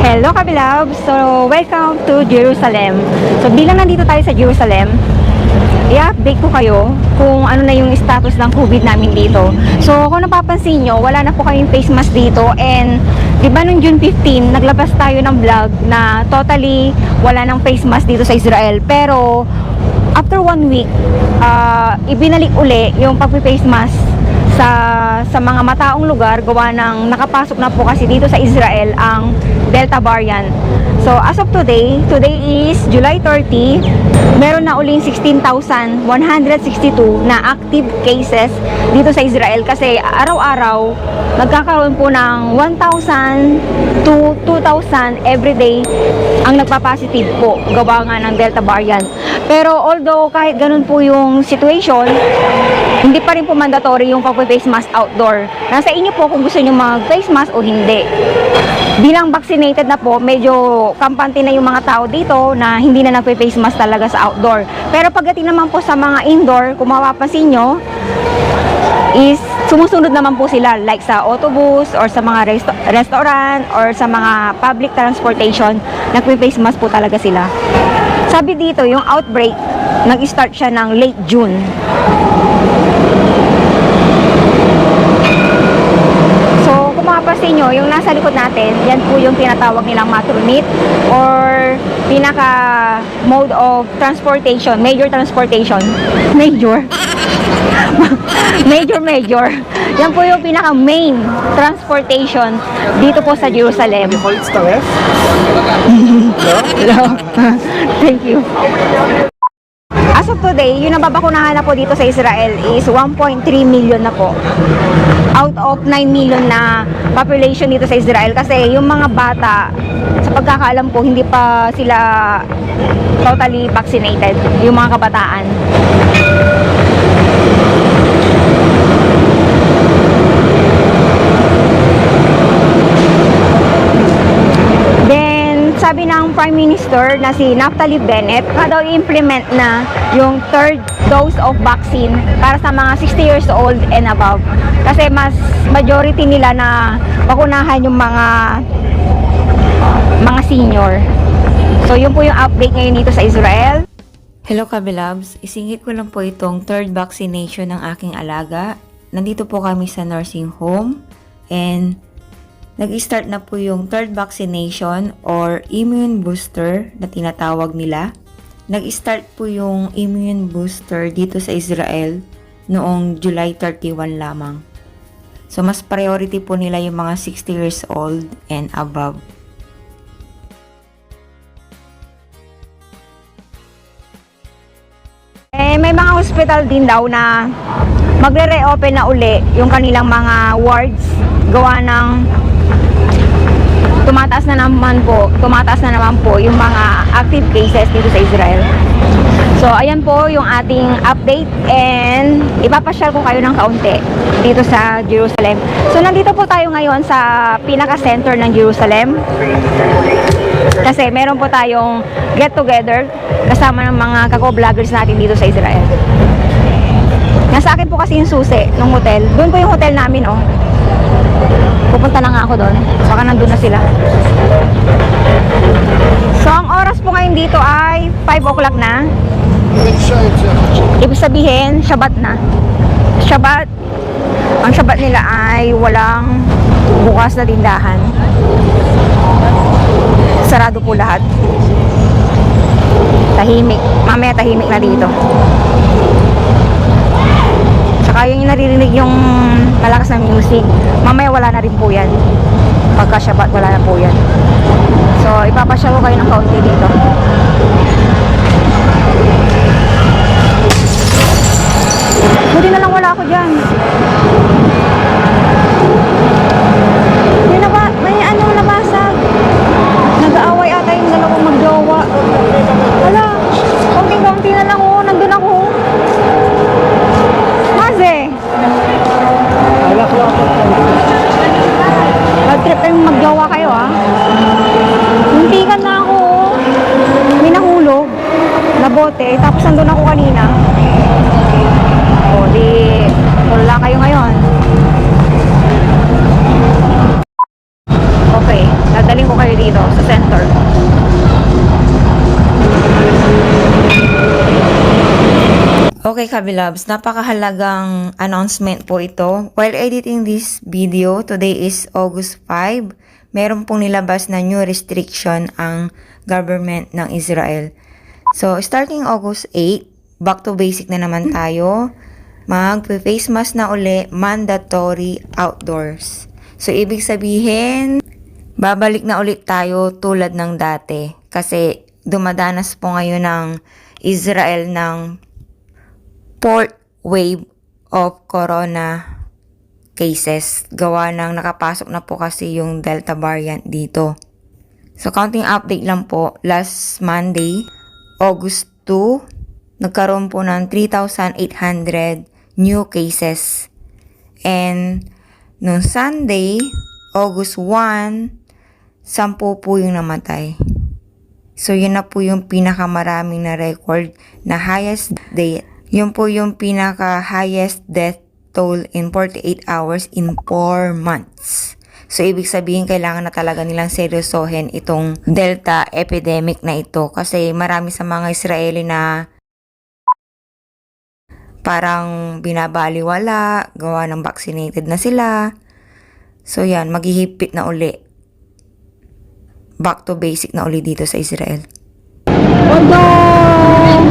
Hello kabilab! So, welcome to Jerusalem. So, bilang nandito tayo sa Jerusalem, i-update ko kayo kung ano na yung status ng COVID namin dito. So, kung napapansin nyo, wala na po kayong face mask dito. And, di ba nung June 15, naglabas tayo ng vlog na totally wala ng face mask dito sa Israel. Pero, after 1 week, ibinalik uli yung pag-face mask sa mga mataong lugar gawa ng nakapasok na po kasi dito sa Israel ang Delta variant. So as of today is July 30, meron na uling 16,162 na active cases dito sa Israel kasi araw-araw nagkakaroon po ng 1,000 to 2,000 everyday ang nagpa-positive po gawa nga ng Delta variant. Pero although kahit ganun po yung situation, hindi pa rin po mandatory yung pag-face mask outdoor. Nasa inyo po kung gusto nyo mag-face mask o hindi. Bilang vaccinated na po, medyo kampante na yung mga tao dito na hindi na nag-face mask talaga sa outdoor. Pero pagdating naman po sa mga indoor, kung mapapansin nyo, is sumusunod naman po sila like sa autobus or sa mga restaurant or sa mga public transportation, nag-face mask po talaga sila. Sabi dito, yung outbreak, nag-start siya ng late June. So, kung mapapansin nyo, yung nasa likod natin, yan po yung tinatawag nilang matronit or pinaka mode of transportation, major transportation. Major. Major. Yan po yung pinaka main transportation dito po sa Jerusalem. Hello. Thank you. As of today, yung nababakunahan na po dito sa Israel is 1.3 million na po. Out of 9 million na population dito sa Israel. Kasi yung mga bata, sa pagkakaalam ko, hindi pa sila totally vaccinated. Yung mga kabataan. Sabi ng Prime Minister na si Naftali Bennett, daw i-implement na yung third dose of vaccine para sa mga 60 years old and above. Kasi mas majority nila na bakunahan yung mga senior. So yun po yung update ngayon dito sa Israel. Hello kabilabs, isingit ko lang po itong third vaccination ng aking alaga. Nandito po kami sa nursing home and nag-start na po yung third vaccination or immune booster na tinatawag nila. Nag-start po yung immune booster dito sa Israel noong July 31 lamang. So mas priority po nila yung mga 60 years old and above. May mga hospital din daw na magre-reopen na uli yung kanilang mga wards gawa ng tumataas na naman po yung mga active cases dito sa Israel. So ayan po yung ating update and ipapasyal ko kayo ng kaunti dito sa Jerusalem. So nandito po tayo ngayon sa pinaka-center ng Jerusalem kasi meron po tayong get together kasama ng mga kako-vloggers natin dito sa Israel. Nasa akin po kasi yung susi ng hotel. Doon po yung hotel namin, oh. Pupunta na nga ako doon. Baka nandun na sila. So, ang oras po ngayon dito ay 5 o'clock na. Ibig sabihin, Shabbat na. Shabbat. Ang Shabbat nila ay walang bukas na tindahan. Sarado po lahat. Tahimik. Mamaya tahimik na dito. Saka yung naririnig yung malakas na music, mamaya wala na rin po yan. Pagka Shabbat, wala na po yan. So, ipapasya ko kayo ng kaunti dito. Buti na lang wala ako dyan. May ano nabasag. Nag-aaway ata yung dalawang magjowa. Wala. Kaunti-kaunti na lang, oh. Nandun ako. Mag-trip kayong magjawa kayo, ah. Muntikan na ako, oh. May nahulog na bote, tapos nandun ako kanina. O, di wala kayo ngayon. Okay, dadaling ko kayo dito sa Okay, Kabilabs, napakahalagang announcement po ito. While editing this video, today is August 5, meron pong nilabas na new restriction ang government ng Israel. So, starting August 8, back to basic na naman tayo. Mag-face mask na uli, mandatory outdoors. So, ibig sabihin, babalik na ulit tayo tulad ng dati. Kasi dumadanas po ngayon ng Israel ng fourth wave of corona cases. Gawa ng nakapasok na po kasi yung Delta variant dito. So, counting update lang po, last Monday, August 2, nagkaroon po ng 3,800 new cases. And noong Sunday, August 1, 10 po yung namatay. So, yun na po yung pinakamaraming na record na highest day. Yun po yung pinaka-highest death toll in 48 hours in 4 months. So, ibig sabihin, kailangan na talaga nilang seryosohin itong Delta epidemic na ito. Kasi marami sa mga Israeli na parang binabaliwala, gawa ng vaccinated na sila. So, yan, maghihipit na uli. Back to basic na uli dito sa Israel. Although,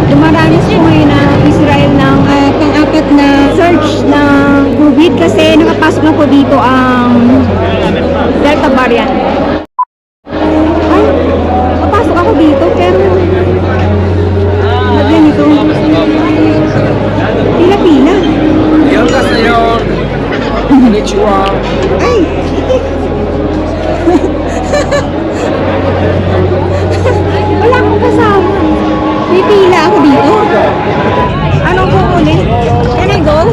dumaranas po ngayon na Israel ng pang-apat na surge ng COVID kasi nakapasok na po dito ang Delta variant. Ay, napasok ako dito pero ganito. Pila-pila. 안녕하세요. konnichiwa. Ay! Wala akong kasama. Pipila ako dito. Anong kukunin? Can I go?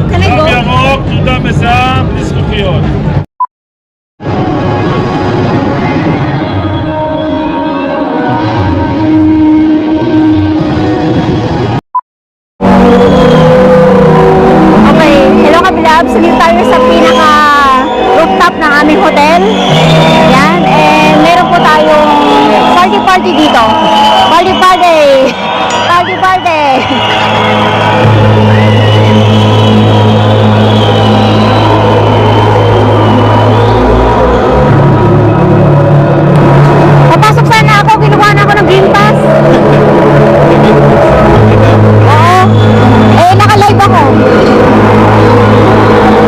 Can I go? תו ירוק, תעודה מזהה, בלי זכוכיות. Okay, hello Kabilabs. Dito tayo sa pinaka rooftop ng aming hotel. Yan, and meron po tayong party dito. Party! Papasok sana ako, kinuha na ako ng Green Pass. Oo. Eh, naka-live ako.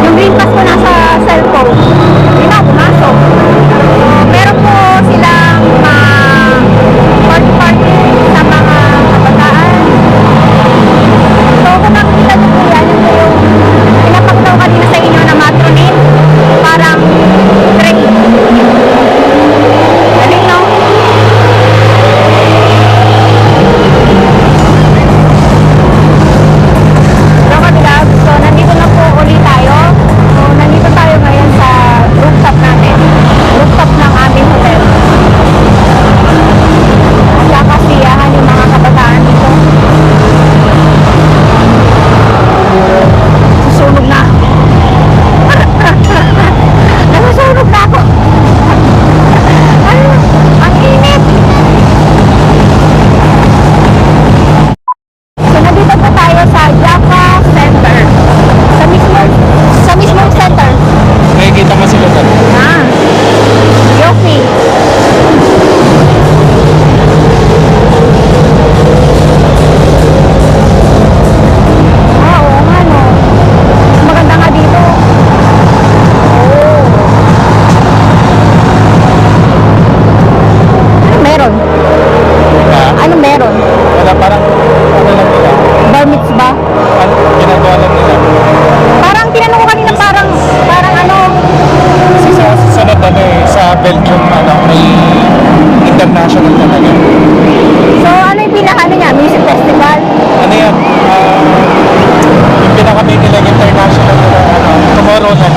Yung Green Pass ko nasa cellphone. Hindi na ako pumasok. Meron po silang party sa mga kabataan. So, kung nakikita nyo po yan, yun po yung pinapakita ko kanina sa inyo na matronine. Parang tray. Galing, no? Hello, Kabilabs. So, nandito na po ulit tayo. So, nandito tayo ngayon sa rooftop natin. Rooftop ng aming hotel. Nakakasiyahan yung mga kabataan dito. Susunog na. Nasusunog na ako. Ay, ang init. So, nandito po tayo sa Jaffa Center. Sa mismong center. Nakikita mo sila doon. Ah, Yofi. Oo nga no. Mas maganda nga dito. Oo. Ano meron? Ano meron? Wala, parang ano lang nila. Bar mitzvah? Ano, ginagawa lang nila. Parang tinanong ko kanina parang ano. Kasi sa susunod sa Belgium, may international talaga. So ano yung pinaka niya? Music festival? Ano yan? Yung pinaka-main nilang international tomorrow na.